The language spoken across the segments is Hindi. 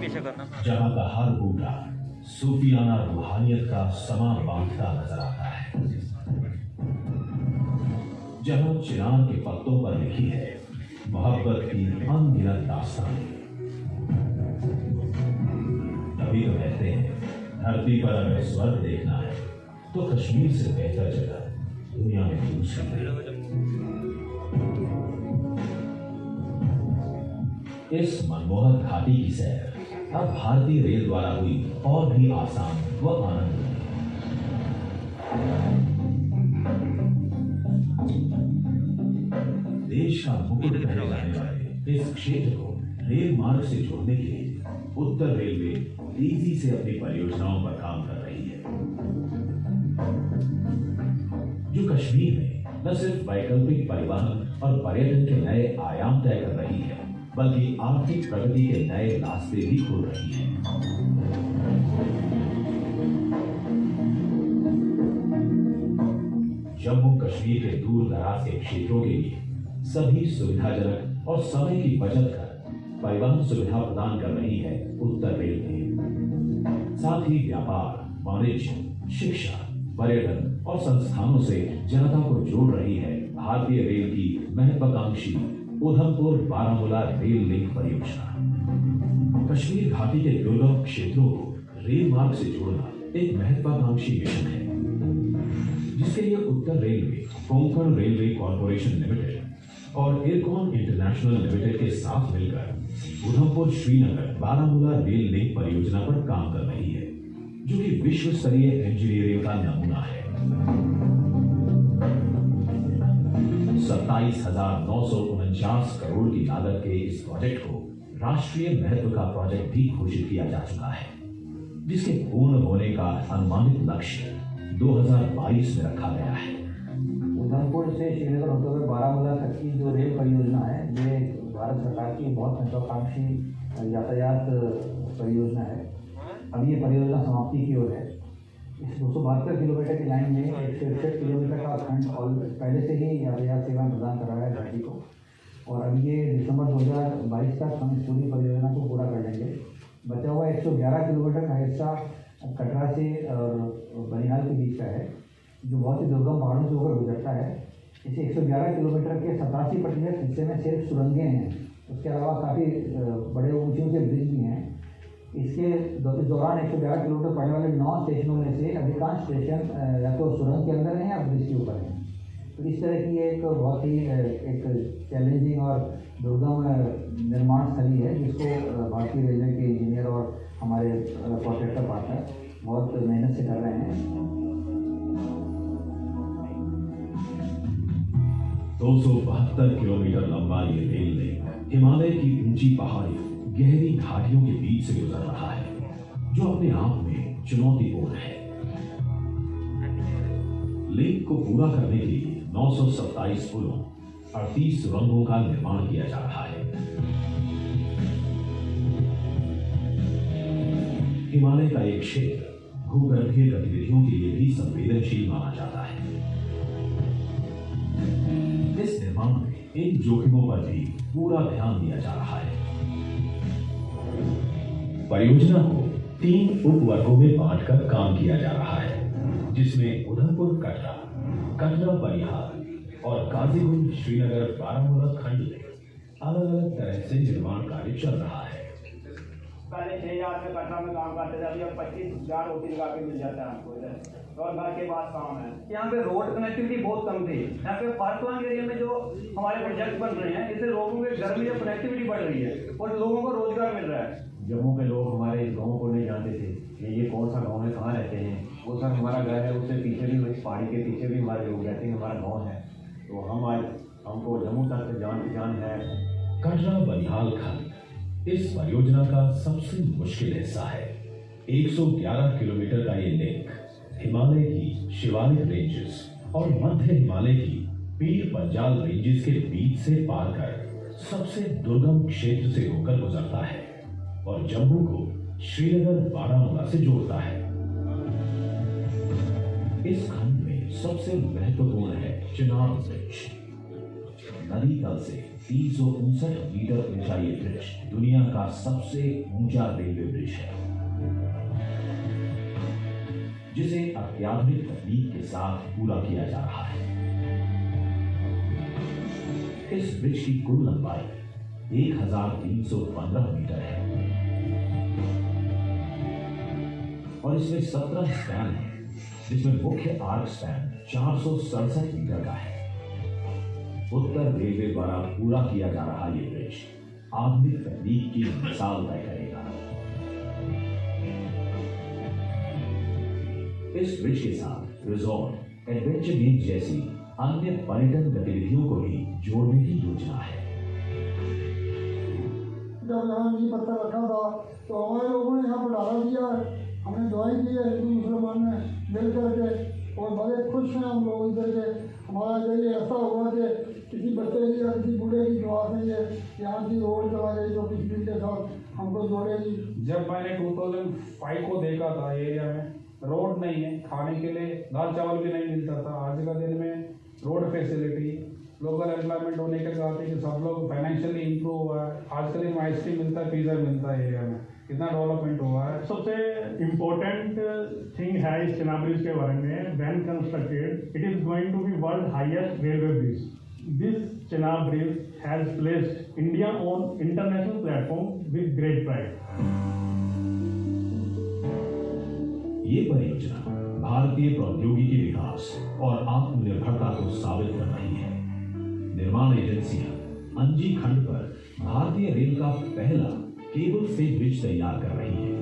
पीछे करना। जहाँ का हर बूटा सूफियाना रूहानियत का समा बांधता नजर आता है, जहाँ चिनार के पत्तों पर लिखी है मोहब्बत की अनगिनत दास्तान। तभी तो कहते हैं धरती पर अगर स्वर्ग देखना है तो कश्मीर से बेहतर जगह दुनिया में दूसरी नहीं। इस मनमोहक घाटी की सैर अब भारतीय रेल द्वारा हुई और भी आसान व आनंद। देश का मुकुट कहे जाने वाले इस क्षेत्र को रेल मार्ग से जोड़ने के लिए उत्तर रेलवे तेजी से अपनी परियोजनाओं पर काम कर रही है, जो कश्मीर में न सिर्फ वैकल्पिक परिवहन और पर्यटन के नए आयाम तय कर रही है, बल्कि आर्थिक प्रगति के नए रास्ते भी खोल रही है। जम्मू कश्मीर के दूर दराज के क्षेत्रों के लिए सभी सुविधाजनक और समय की बचत कर परिवहन सुविधा प्रदान कर रही है उत्तर रेलवे। साथ ही व्यापार, वाणिज्य, शिक्षा, पर्यटन और संस्थानों से जनता को जोड़ रही है भारतीय रेल की महत्वाकांक्षी उधमपुर बारामूला रेल लिंक परियोजना। कश्मीर घाटी के दुर्गम क्षेत्रों को रेल मार्ग से जोड़ना एक महत्वाकांक्षी मिशन है, जिसके लिए उत्तर railway, Konkan railway corporation limited और इरकॉन इंटरनेशनल लिमिटेड के साथ मिलकर उधमपुर श्रीनगर बारामूला रेल लिंक परियोजना पर काम कर रही है, जो कि विश्व स्तरीय इंजीनियरिंग का नमूना है। 27,949 करोड़ की लागत के इस प्रोजेक्ट को राष्ट्रीय महत्व का प्रोजेक्ट भी घोषित किया जा चुका है, जिसके पूर्ण होने का अनुमानित लक्ष्य 2022 में रखा गया है। उधमपुर से श्रीनगर होते हुए बारामूला तक की जो रेल परियोजना है, ये भारत सरकार की बहुत महत्वाकांक्षी यातायात परियोजना है। अभी ये परियोजना समाप्ति की ओर है। इस 272 किलोमीटर की लाइन में 161 किलोमीटर का खंड और पहले से ही यातायात सेवाएं प्रदान कर रहा है घाटी को, और अब ये दिसंबर 2022 तक हम इस पूरी परियोजना को पूरा कर लेंगे। बचा हुआ 111 किलोमीटर का हिस्सा कटरा से और बनिहाल के बीच का है, जो बहुत ही दुर्गम पहाड़ों से होकर गुजरता है। इसे 111 किलोमीटर के 87% हिस्से में सिर्फ सुरंगें हैं, उसके अलावा काफ़ी बड़े ऊंचे ऊंचे ब्रिज भी हैं। इसके दौरान 111 किलोमीटर पड़ने वाले 9 स्टेशनों में से अधिकांश स्टेशन या तो सुरंग के अंदर हैं या ब्रिज के ऊपर हैं। तो इस तरह की एक बहुत ही एक चैलेंजिंग और दुर्गम निर्माण स्थली है, जिसको भारतीय रेलवे के इंजीनियर और हमारे कॉन्ट्रैक्टर पार्टनर बहुत मेहनत से कर रहे हैं। 272 किलोमीटर लंबा ये रेल लिंक हिमालय की ऊंची पहाड़ी, गहरी घाटियों के बीच से गुजर रहा है, जो अपने आप में चुनौतीपूर्ण है। लिंक को पूरा करने के लिए 927 पुलों, 38 सुरंगों का निर्माण किया जा रहा है। हिमालय का एक क्षेत्र भूगर्भीय गतिविधियों के लिए भी संवेदनशील माना जाता है। इस निर्माण में इन जोखिमों पर भी पूरा ध्यान दिया जा रहा है। परियोजना को 3 उपवर्गों में बांटकर काम किया जा रहा है, जिसमें उधमपुर कटरा, कटरा बनिहाल और काजीगुंड श्रीनगर बारामूला खंड में अलग अलग तरह से निर्माण कार्य चल रहा है। पहले 6,000 में कटरा में काम करते थे, अभी अब 25,000 रोटी लगा के मिल जाता है हमको इधर, और घर के पास काम है। यहाँ पे रोड कनेक्टिविटी बहुत कम थी। यहाँ पे पार्कलान एरिया में जो हमारे प्रोजेक्ट बन रहे हैं, इससे लोगों के घर में कनेक्टिविटी बढ़ रही है और लोगों को रोजगार मिल रहा है। जम्मू के लोग हमारे इस गाँव को नहीं जानते थे कि ये कौन सा गाँव है, कहाँ रहते हैं। वो सर हमारा घर है, उससे पीछे भी, इस पहाड़ी के पीछे भी हमारे लोग रहते हैं, हमारा गाँव है। तो हम आज हमको जम्मू तक जान पहचान है। कटरा बनिहाल खंड इस परियोजना का सबसे मुश्किल हिस्सा है। 111 किलोमीटर का ये लिंक हिमालय की शिवालिक रेंजेस और मध्य हिमालय की पीर पंजाल रेंजेस के बीच से पार कर सबसे दुर्गम क्षेत्र से होकर गुजरता है और जम्मू को श्रीनगर बारामूला से जोड़ता है। इस खंड में सबसे महत्वपूर्ण है चिनाब ब्रिज। नदी तल से 359 मीटर ऊंचा ये ब्रिज दुनिया का सबसे ऊंचा रेलवे ब्रिज है, जिसे अत्याधुनिक तकनीक के साथ पूरा किया जा रहा है। इस ब्रिज की कुल लंबाई 1315 मीटर है और इसमें 17 स्पैन है, जिसमें मुख्य आर्क स्पैन 467 मीटर का है। उत्तर रेलवे द्वारा पूरा किया जा रहा ये ब्रिज आधुनिक तकनीक की मिसाल तय करेगा। इस ब्रिज के साथ रिजॉर्ट, एडवेंचर गेम जैसी अन्य पर्यटन गतिविधियों को भी जोड़ने की योजना है। जब यहाँ ये पत्थर रखा था तो हमारे लोगों ने यहाँ पर डाला दिया है, हमने दवाई की है, हिंदू मुसलमान ने मिल करके, और बड़े खुश हैं हम लोग इधर के। हमारा जो ये ऐसा हुआ कि किसी बच्चे की या किसी बूढ़े की दुआ से ये यहाँ की रोड चला गई जो बिजली के साथ हमको जोड़ेगी। जब मैंने 2005 को देखा था एरिया में रोड नहीं है, खाने के लिए दाल चावल भी नहीं मिलता था। आज का दिन में रोड फैसिलिटी, लोकल एम्प्लॉयमेंट होने के साथ कि सब लोग फाइनेंशियली इंप्रूव हुआ है। आजकल दिन आइसक्रीम मिलता है, पिज़्ज़ा मिलता है एरिया में, कितना डेवलपमेंट हुआ है। सबसे इम्पोर्टेंट थिंग है इस चेनाब ब्रिज के बारे में, when constructed it is going to be world highest railway bridge. This Chenab bridge has placed India on international platform with great pride. ये परियोजना भारतीय प्रौद्योगिकी विकास और आत्मनिर्भरता को साबित कर रही है। निर्माण एजेंसियां अंजी खंड पर भारतीय रेल का पहला केबल स्टे ब्रिज तैयार कर रही है।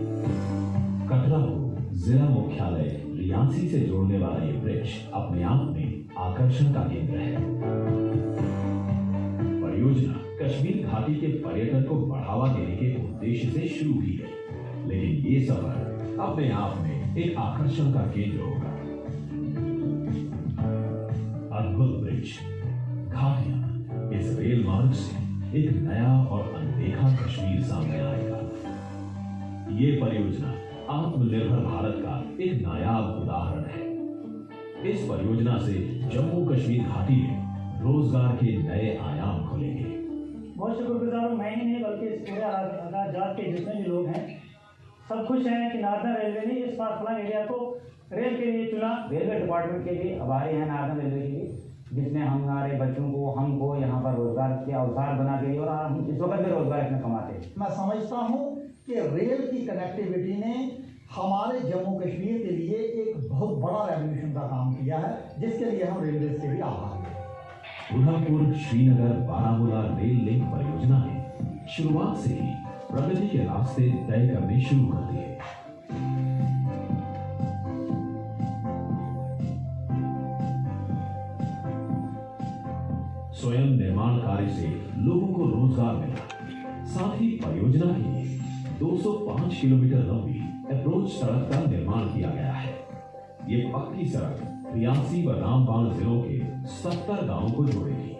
कटरा को जिला मुख्यालय रियासी से जोड़ने वाला ये ब्रिज अपने आप में आकर्षण का केंद्र है। परियोजना कश्मीर घाटी के पर्यटन को बढ़ावा देने के उद्देश्य से शुरू की गई, लेकिन ये सफर अपने आप में एक आकर्षण का केंद्र होगा। अद्भुत ब्रिज, घाटियां, इस रेल मार्ग से एक नया और अनदेखा कश्मीर सामने आएगा। ये परियोजना आत्मनिर्भर भारत का एक नायाब उदाहरण है। इस परियोजना से जम्मू कश्मीर घाटी में रोजगार के नए आयाम खुलेंगे। बहुत शुक्रगुजार हूँ, मैं ही नहीं बल्कि इस पूरे आजाद के जितने भी लोग हैं सब खुश हैं कि नार्दर्न रेलवे ने इस फासला एरिया को रेल के लिए चुना। रेलवे डिपार्टमेंट के लिए आभारी हैं नार्दर्न रेलवे के लिए, जिसने हमारे बच्चों को हमको यहाँ पर रोजगार के अवसर बना के दिए और हम इस वक्त भी रोजगार इसमें कमाते हैं। मैं समझता हूँ कि रेल की कनेक्टिविटी ने हमारे जम्मू कश्मीर के लिए एक बहुत बड़ा रेवोल्यूशन का काम किया है, जिसके लिए हम रेलवे से भी आभारी हैं। उधमपुर श्रीनगर बारामूला रेल लिंक परियोजना ने शुरुआत से ही प्रगति के रास्ते तय करने शुरू कर दिए। स्वयं निर्माण कार्य से लोगों को रोजगार मिला। साथ ही परियोजना के लिए 205 किलोमीटर लंबी अप्रोच सड़क का निर्माण किया गया है। ये पक्की सड़क रियासी व रामबाण जिलों के 70 गांवों को जोड़ेगी।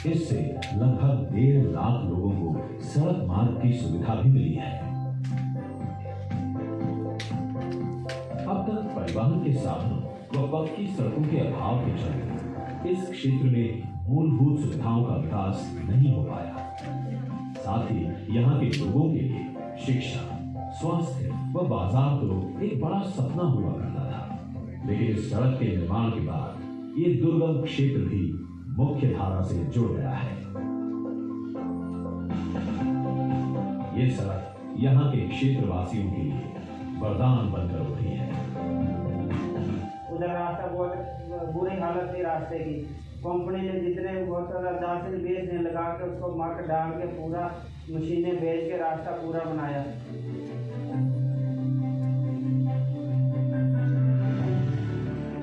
इससे लगभग 1.5 लाख लोगों को सड़क मार्ग की सुविधा भी मिली है। अब तक परिवहन के साधनों व पक्की सड़कों के अभाव के चलते इस क्षेत्र में मूलभूत सुविधाओं का विकास नहीं हो पाया। साथ ही यहाँ के लोगों के लिए शिक्षा, स्वास्थ्य व बाजार तो एक बड़ा सपना हुआ करता था, लेकिन इस सड़क के निर्माण के बाद ये दुर्गम क्षेत्र भी मुख्य धारा से जुड़ गया है। ये सड़क यहाँ के क्षेत्रवासियों के लिए वरदान बनकर उभरी है। उधर रास्ता बहुत बुरी हालत थी रास्ते की। कंपनी ने जितने बहुत सारा दाखिल बेचने लगा के उसको मक डाल के पूरा मशीनें बेच के रास्ता पूरा बनाया।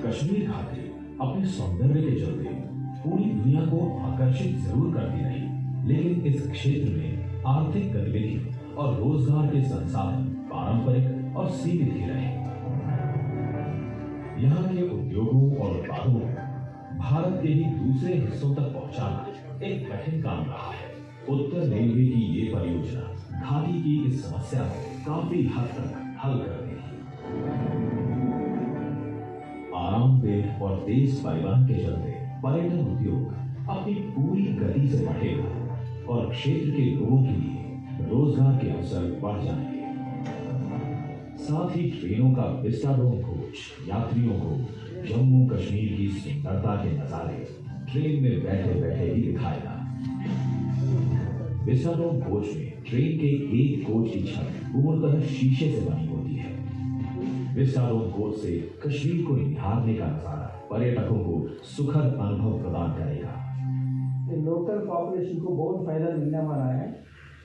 कश्मीर घाटी अपने सौंदर्य के चलते पूरी दुनिया को आकर्षित जरूर करती रही, लेकिन इस क्षेत्र में आर्थिक गतिविधि और रोजगार के संसाधन पारंपरिक और सीमित ही रहे। यहाँ के उद्योगों और उत्पादों को भारत के ही दूसरे हिस्सों तक पहुंचाना एक कठिन काम रहा है। उत्तर रेलवे की ये परियोजना घाटी की इस समस्या को काफी हद तक हल कर देगी। आरामदेह और तेज परिवहन के चलते पर्यटन उद्योग अपनी पूरी गति से बढ़ेगा और क्षेत्र के लोगों के लिए रोजगार के अवसर बढ़ जाएंगे। साथ ही ट्रेनों का विस्ताडोम कोच यात्रियों को जम्मू कश्मीर की सुंदरता के नजारे ट्रेन में बैठे बैठे ही दिखाएगा। विस्टाडोम कोच में ट्रेन के एक कोच की छत पूर्णतः शीशे से बनी होती है। विस्टाडोम कोच से कश्मीर को निहारने का नजारा पर्यटकों को सुखद अनुभव प्रदान करेगा। लोकल पॉपुलेशन को बहुत फायदा मिलने वाला है।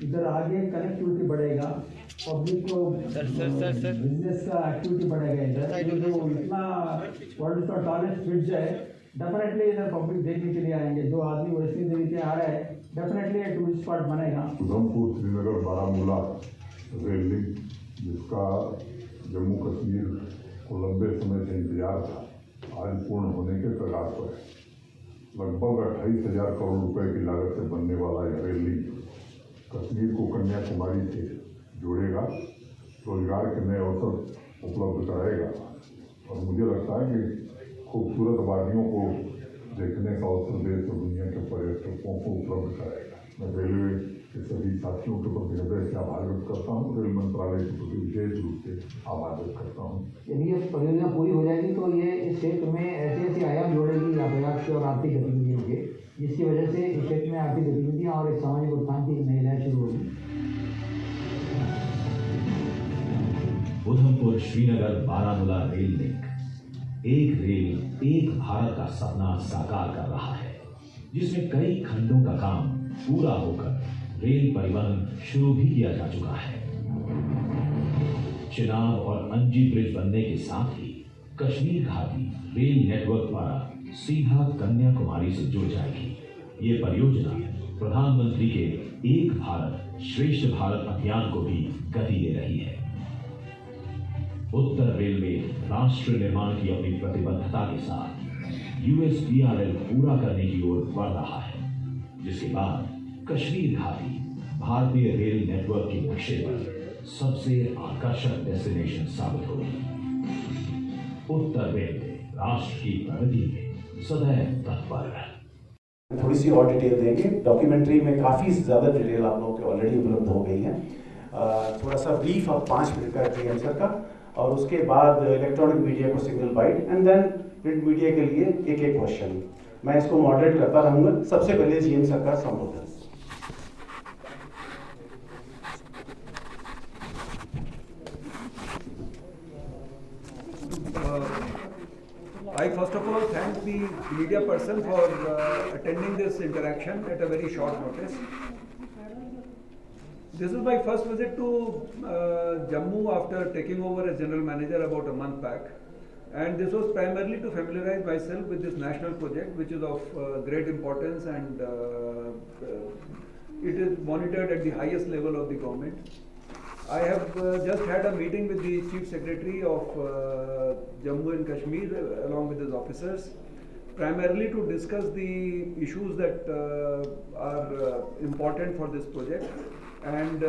इधर आगे कनेक्टिविटी बढ़ेगा, पब्लिक को बिजनेस का एक्टिविटी बढ़ेगा। इधर जो इतना वर्ल्ड का टॉलेस्ट ब्रिज है, डेफिनेटली इधर पब्लिक देखने के लिए आएंगे। जो आदमी वैष्णो देवी के आ रहे हैं, डेफिनेटली एक टूरिस्ट स्पॉट बनेगा। उधमपुर श्रीनगर बारामूला रेल लिंक, जिसका जम्मू कश्मीर को लंबे समय से इंतजार था, आज पूर्ण होने के कगार पर है। लगभग 28,000 करोड़ रुपए की लागत से बनने वाला यह रेल लिंक कश्मीर को कन्याकुमारी से जोड़ेगा, रोजगार के नए अवसर उपलब्ध कराएगा और मुझे लगता है कि खूबसूरत वादियों को देखने का अवसर देश और दुनिया के पर्यटकों को उपलब्ध कराएगा। मैं रेलवे के सभी साथियों के प्रति हृदय से आभार व्यक्त करता हूँ। रेल मंत्रालय के प्रति विशेष रूप से आभार व्यक्त करता हूँ। यदि ये परियोजना पूरी हो जाएगी तो ये इस क्षेत्र में ऐसे आयाम जोड़ेगी यातायात के और आर्थिक गतिविधियों के, जिसकी वजह से इस क्षेत्र में आर्थिक गतिविधियाँ और एक सामाजिक उत्थान की नई लहर शुरू होगी। उधमपुर श्रीनगर बारामूला रेल लिंक एक रेल एक भारत का सपना साकार कर रहा है, जिसमें कई खंडों का काम पूरा होकर रेल परिवहन शुरू भी किया जा चुका है। चिनाब और अंजी ब्रिज बनने के साथ ही कश्मीर घाटी रेल नेटवर्क द्वारा सीधा कन्याकुमारी से जुड़ जाएगी। ये परियोजना प्रधानमंत्री के एक भारत श्रेष्ठ भारत अभियान को भी गति दे रही है। उत्तर रेलवे राष्ट्र निर्माण की अपनी प्रतिबद्धता के साथ USPRL पूरा करने की ओर बढ़ रहा है, जिसके बाद कश्मीर घाटी भारतीय रेल नेटवर्क के नक्शे पर सबसे आकर्षक डेस्टिनेशन साबित होगी। उत्तर रेलवे राष्ट्र की प्रगति में सदैव तत्पर है। थोड़ी सी और डिटेल देंगे। डॉक्यूमेंट्री में काफ़ी ज़्यादा डिटेल आप लोगों को ऑलरेडी उपलब्ध हो गई है। थोड़ा सा ब्रीफ अब 5 मिनट का है सर का, और उसके बाद इलेक्ट्रॉनिक मीडिया को single bite and then print media के लिए एक क्वेश्चन। मैं इसको मॉडरेट करता रहूँगा। सबसे पहले GM सर का संबोधन। I first of all thank the media person for attending this interaction at a very short notice. This is my first visit to Jammu after taking over as general manager about a month back, and this was primarily to familiarize myself with this national project, which is of great importance, and it is monitored at the highest level of the government. I have just had a meeting with the Chief Secretary of Jammu and Kashmir along with his officers, primarily to discuss the issues that are important for this project. And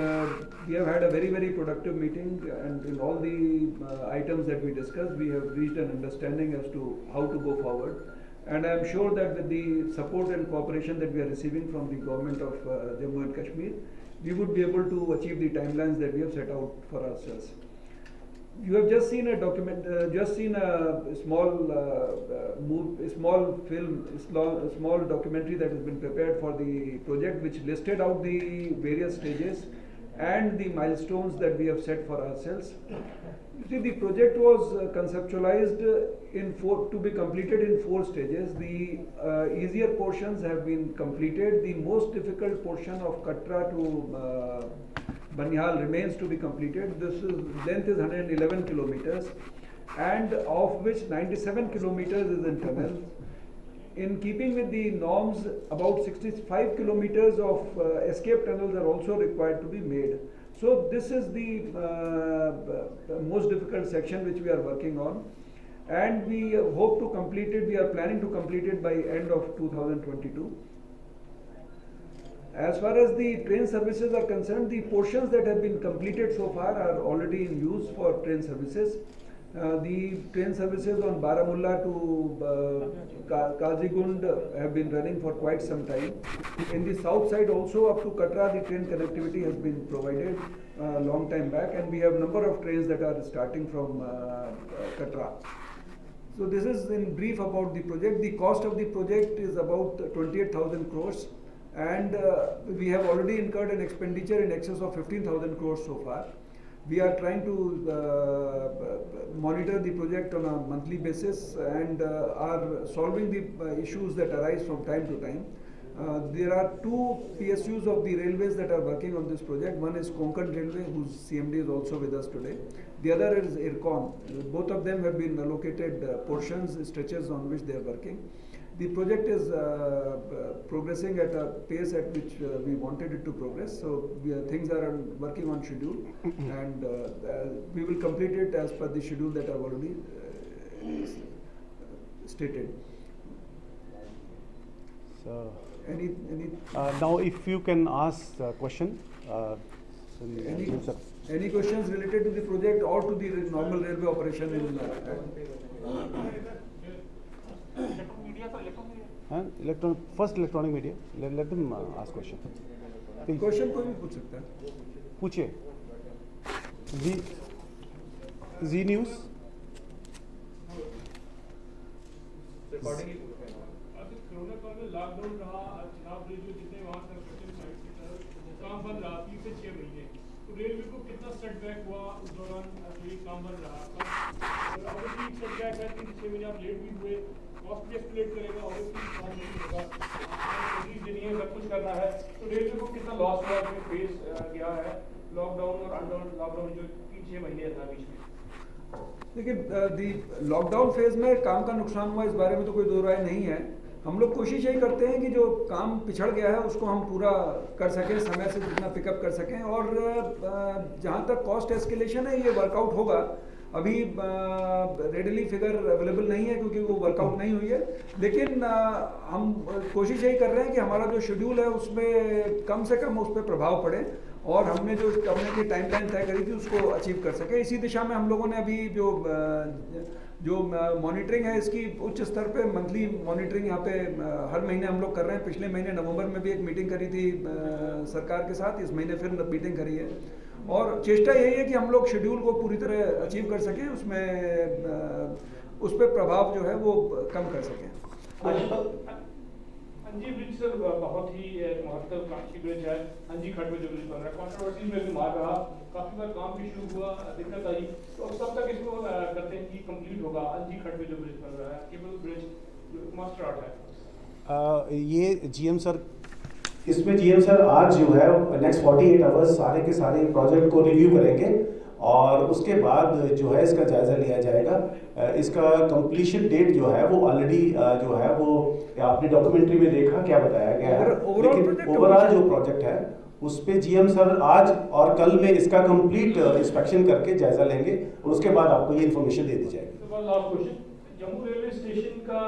we have had a very productive meeting, and in all the items that we discussed, we have reached an understanding as to how to go forward. And I am sure that with the support and cooperation that we are receiving from the government of Jammu and Kashmir, we would be able to achieve the timelines that we have set out for ourselves. You have just seen a small documentary that has been prepared for the project, which listed out the various stages and the milestones that we have set for ourselves. You see, the project was conceptualized to be completed in 4 stages. The easier portions have been completed. The most difficult portion of Katra to Banial remains to be completed. This length is 111 kilometers, and of which 97 kilometers is in tunnel. In keeping with the norms, about 65 kilometers of escape tunnels are also required to be made. So this is the most difficult section which we are working on, and we hope to complete it. We are planning to complete it by end of 2022. As far as the train services are concerned, the portions that have been completed so far are already in use for train services. The train services on Baramulla to Kazigund have been running for quite some time. In the south side also up to Katra, the train connectivity has been provided a long time back, and we have number of trains that are starting from Katra. So this is in brief about the project. The cost of the project is about 28,000 crores, and we have already incurred an expenditure in excess of 15,000 crores so far. We are trying to monitor the project on a monthly basis and are solving the issues that arise from time to time. There are two PSUs of the railways that are working on this project. One is Konkan Railway, whose CMD is also with us today. The other is IRCON. Both of them have been allocated portions, stretches on which they are working. The project is progressing at a pace at which we wanted it to progress. So things are working on schedule, and we will complete it as per the schedule that I've already stated. So any now, if you can ask the question. Any questions related to the project or to the normal railway operation in electronic media. Let them ask question. Question कोई भी पूछ सकता है. पूछिए. जी न्यूज़. कोरोना काल में लॉकडाउन रहा, चिनाब ब्रिज में जितने वहाँ कंस्ट्रक्शन साइट की तरफ काम बंद रहा 3 से 6 महीने. तो रेलवे को कितना सेटबैक हुआ उस दौरान जो ये काम बंद रहा? ऑब्वियसली सेटबैक है, 3 से 6 महीने आप लेट भी हुए, कॉस्ट भी एस्केलेट करेगा, ऑब्वियसली काम नहीं होगा, सर्विस देनी है, सब कुछ करना है. तो रेलवे को कितना लॉस हुआ जो फेस किया है लॉकडाउन और अनडाउन लॉकडाउन जो 3-6 महीने था बीच में? देखिए, लॉकडाउन फेज में काम का नुकसान हुआ, इस बारे में तो कोई दो राय नहीं है. हम लोग कोशिश यही करते हैं कि जो काम पिछड़ गया है उसको हम पूरा कर सकें, समय से जितना पिकअप कर सकें. और जहाँ तक कॉस्ट एस्केलेशन है, ये वर्कआउट होगा. अभी रेडली फिगर अवेलेबल नहीं है क्योंकि वो वर्कआउट नहीं हुई है, लेकिन हम कोशिश यही कर रहे हैं कि हमारा जो शेड्यूल है उसमें कम से कम उस पर प्रभाव पड़े और हमने जो करने की टाइमलाइन तय करी थी उसको अचीव कर सके. इसी दिशा में हम लोगों ने अभी जो मॉनिटरिंग है इसकी उच्च स्तर पे मंथली मॉनिटरिंग यहाँ पे हर महीने हम लोग कर रहे हैं. पिछले महीने नवंबर में भी एक मीटिंग करी थी सरकार के साथ, इस महीने फिर मीटिंग करी है और चेष्टा यही है कि हम लोग शेड्यूल को पूरी तरह अचीव कर सकें, उसमें उस पर प्रभाव जो है वो कम कर सकें. अंजी ब्रिज सर बहुत ही महत्वाकांक्षी ब्रिज है. अंजी खट में जो ब्रिज बन रहा है कंट्रोवर्सी में भी मार रहा, काफी बार काम भी शुरू हुआ, दिक्कत आई, तो कब तक इसको करते हैं कि कंप्लीट होगा अंजी खट में जो ब्रिज बन रहा है, केबल ब्रिज मास्टर आर्ट है? ये जीएम सर, इसमें जीएम सर आज जो है नेक्स्ट 48 आवर्स सारे के सारे प्रोजेक्ट को रिव्यू करेंगे और उसके बाद जो है इसका जायजा लिया जाएगा. इसका कंप्लीशन डेट जो है वो ऑलरेडी जो है वो आपने डॉक्यूमेंट्री में देखा क्या बताया गया है, लेकिन ओवरऑल जो प्रोजेक्ट है उस पे जीएम सर आज और कल में इसका कंप्लीट इंस्पेक्शन करके जायजा लेंगे और उसके बाद आपको ये इन्फॉर्मेशन दे दी जाएगी. जम्मू रेलवे स्टेशन का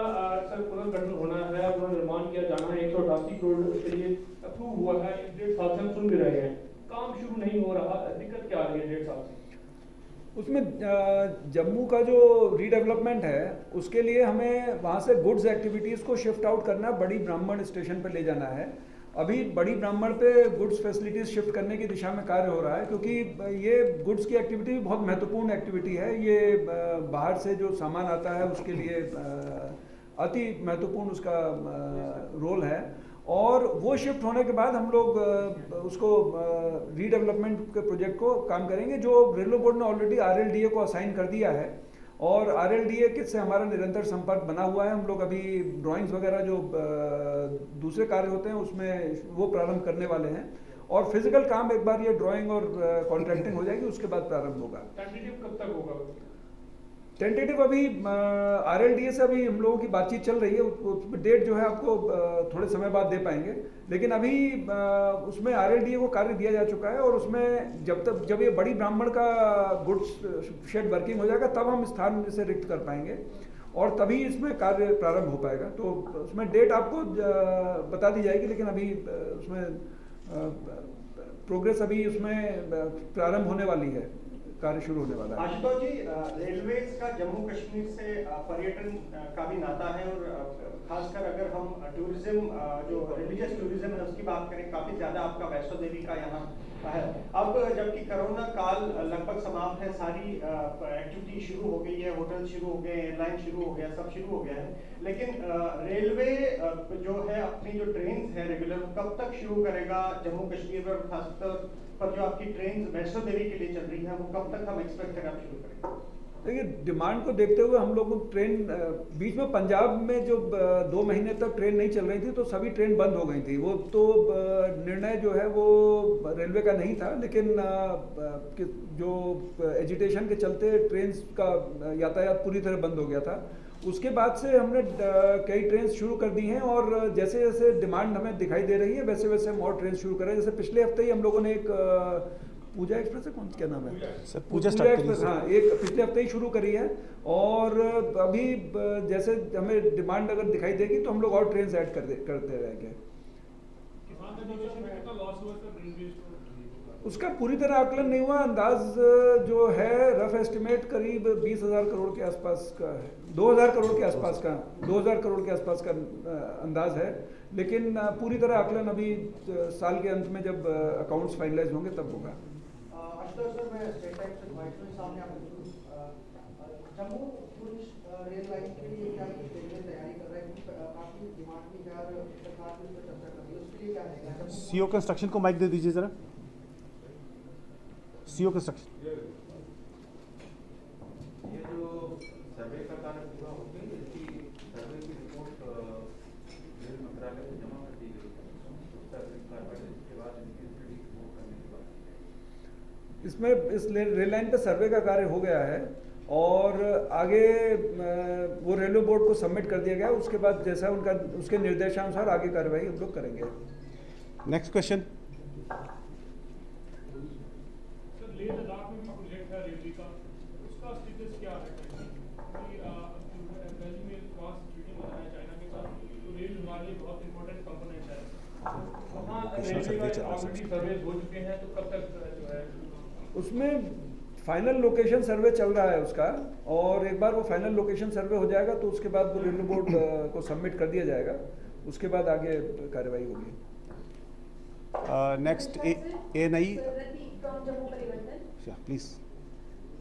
सर पुनर्गठन होना है, पुनर्निर्माण किया जाना है, 188 करोड़ के लिए अप्रूव हुआ है. 1.5 साल से हम सुन भी रहे हैं, काम शुरू नहीं हो रहा, दिक्कत क्या आ रही है 1.5 साल से? उसमें जम्मू का जो रीडेवलपमेंट है उसके लिए हमें वहाँ से गुड्स एक्टिविटीज़ को शिफ्ट आउट करना, बड़ी ब्राह्मण स्टेशन पर ले जाना है. अभी बड़ी ब्राह्मण पे गुड्स फैसिलिटीज़ शिफ्ट करने की दिशा में कार्य हो रहा है क्योंकि ये गुड्स की एक्टिविटी बहुत महत्वपूर्ण एक्टिविटी है. ये बाहर से जो सामान आता है उसके लिए अति महत्वपूर्ण उसका रोल है और वो शिफ्ट होने के बाद हम लोग उसको रीडेवलपमेंट के प्रोजेक्ट को काम करेंगे जो रेलवे बोर्ड ने ऑलरेडी RLDA को असाइन कर दिया है और RLDA से हमारा निरंतर संपर्क बना हुआ है. हम लोग अभी ड्राइंग्स वगैरह जो दूसरे कार्य होते हैं उसमें वो प्रारंभ करने वाले हैं और फिजिकल काम एक बार ये ड्राइंग और कॉन्ट्रैक्टिंग हो जाएगी उसके बाद प्रारंभ होगा. टेंटेटिव कब तक होगा? टेंटेटिव अभी RLDA से अभी हम लोगों की बातचीत चल रही है, उसमें डेट जो है आपको थोड़े समय बाद दे पाएंगे, लेकिन अभी उसमें RLDA को कार्य दिया जा चुका है और उसमें जब ये बड़ी ब्राह्मण का गुड्स शेड वर्किंग हो जाएगा तब हम स्थान से रिक्त कर पाएंगे और तभी इसमें कार्य प्रारंभ हो पाएगा. तो उसमें डेट आपको बता दी जाएगी, लेकिन अभी उसमें प्रोग्रेस अभी उसमें प्रारंभ होने वाली है कार्य शुरू होने वाला है। आशुतोष जी, रेलवेज का जम्मू कश्मीर से पर्यटन का भी नाता है, और खासकर अगर हम टूरिज्म जो रिलीजियस टूरिज्म है उसकी बात करें, काफी ज्यादा आपका वैष्णो देवी का यहाँ है। अब जबकि कोरोना काल लगभग समाप्त है, सारी एक्टिविटी शुरू हो गई है, होटल शुरू हो गए, एयरलाइन शुरू हो गया, सब शुरू हो गया है, लेकिन रेलवे जो है अपनी जो ट्रेन है रेगुलर कब तक शुरू करेगा जम्मू कश्मीर में, खासतौर पर जो आपकी ट्रेन वैष्णो देवी के लिए चल रही है वो कब तक हम एक्सपेक्ट करें आप शुरू करेंगे? देखिए, डिमांड को देखते हुए हम लोग ट्रेन बीच में पंजाब में जो 2 महीने तक ट्रेन नहीं चल रही थी तो सभी ट्रेन बंद हो गई थी। वो तो निर्णय जो है वो रेलवे का नहीं था, लेकिन जो एजिटेशन के चलते ट्रेन का यातायात पूरी तरह बंद हो गया था। उसके बाद से हमने कई ट्रेन शुरू कर दी हैं, और जैसे जैसे डिमांड हमें दिखाई दे रही है वैसे वैसे हम और ट्रेन शुरू कर रहे हैं। जैसे पिछले हफ्ते ही हम लोगों ने एक पूजा एक्सप्रेस है, कौन क्या नाम है सर, पूजा एक्सप्रेस, हाँ, एक पिछले हफ्ते ही शुरू करी है, और अभी जैसे हमें डिमांड अगर दिखाई देगी तो हम लोग और ट्रेन ऐड करते रहेंगे। उसका पूरी तरह आकलन नहीं हुआ, अंदाज जो है रफ एस्टिमेट करीब 20,000 करोड़ के आसपास का है, 2,000 करोड़ के आसपास का, 2,000 करोड़ के आसपास का अंदाज है, लेकिन पूरी तरह आकलन अभी साल के अंत में जब अकाउंट्स फाइनलाइज होंगे तब होगा। जम्मू रेल लाइन के लिए क्या रेलवे तैयारी कर रहा है, काफी दिमाग में क्या सरकार ने चर्चा कर रही है, उसके लिए क्या है? सीओ कंस्ट्रक्शन को माइक दे दीजिए जरा। सीओ कंस्ट्रक्शन, ये जो सर्वे का कार्य पूरा हो गया, इसकी सर्वे की रिपोर्ट रेल मंत्रालय को जमा कर दी गई है, उसका कार्रवाई के बाद इनकी स्टडी करने के बाद इसमें इस रेल लाइन पे सर्वे का कार्य हो गया है, और आगे वो रेलवे बोर्ड को सबमिट कर दिया गया। उसके बाद जैसा उनका उसके निर्देशानुसार आगे कार्रवाई हम लोग करेंगे। Next question. Sir, Leh Ladakh में जो प्रोजेक्ट है रेलवे का, उसका स्टेटस क्या है? दिल्ली में वहाँ ट्रीटी बना है चाइना के साथ, तो रेल हमारे लिए बहुत इंपॉर्टेंट कंपोनेंट है, वहाँ रेलवे का ऑलरेडी सर्वे हो चुके हैं, तो कब तक जो है उसमें फाइनल लोकेशन सर्वे चल रहा है उसका, और एक बार वो फाइनल लोकेशन सर्वे हो जाएगा तो उसके बाद वो रेलवे बोर्ड को सबमिट कर दिया जाएगा, उसके बाद आगे कार्रवाई होगी। Next ANI please.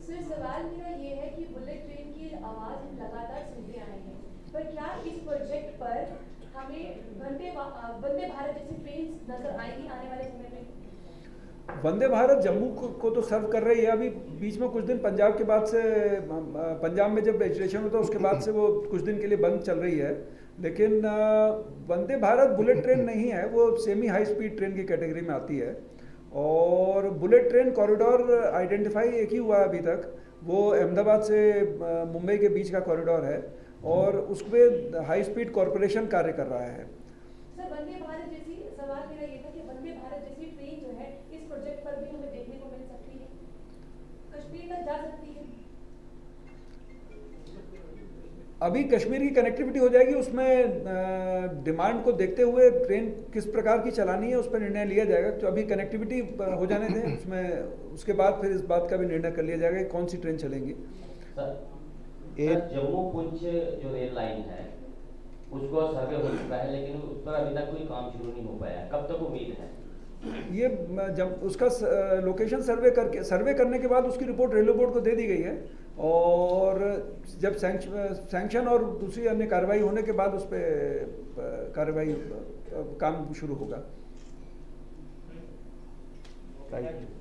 सर, सवाल मेरा ये है कि बुलेट ट्रेन की आवाज़ हम लगातार सुनते आए हैं, पर क्या इस प्रोजेक्ट पर हमें वंदे भारत जैसी ट्रेन नजर आएगी आने वाले समय में? वंदे भारत जम्मू को तो सर्व कर रही है। अभी बीच में कुछ दिन पंजाब के बाद से, पंजाब में जब एजुकेशन होता है उसके बाद से वो कुछ दिन के लिए बंद चल रही है, लेकिन वंदे भारत बुलेट ट्रेन नहीं है, वो सेमी हाई स्पीड ट्रेन की कैटेगरी में आती है। और बुलेट ट्रेन कॉरिडोर आइडेंटिफाई एक ही हुआ है अभी तक, वो अहमदाबाद से मुंबई के बीच का कॉरिडोर है, और उस पर हाई स्पीड कॉरपोरेशन कार्य कर रहा है। सर, वंदे भारत जैसी, सवाल मेरा ये था कि वंदे भारत जैसी ट्रेन जो है इस प्रोजेक्ट पर भी हमें देखने को मिल सकती है, कश्मीर तक जा सकती है? अभी कश्मीर की कनेक्टिविटी हो जाएगी, उसमें डिमांड को देखते हुए ट्रेन किस प्रकार की चलानी है उस पर निर्णय लिया जाएगा। तो अभी कनेक्टिविटी हो जाने दें, उसमें उसके बाद फिर इस बात का भी निर्णय कर लिया जाएगा कि कौन सी ट्रेन चलेंगी। सर, जम्मू पुंछ जो रेल लाइन है उसको सर्वे हो चुका है, लेकिन उस पर अभी तक कोई काम शुरू नहीं हो पाया, कब तक उम्मीद है? ये जब उसका लोकेशन सर्वे करने के बाद उसकी रिपोर्ट रेलवे बोर्ड को दे दी गई है, और जब सैंक्शन और दूसरी अन्य कार्रवाई होने के बाद उस पर कार्रवाई काम शुरू होगा। राइट।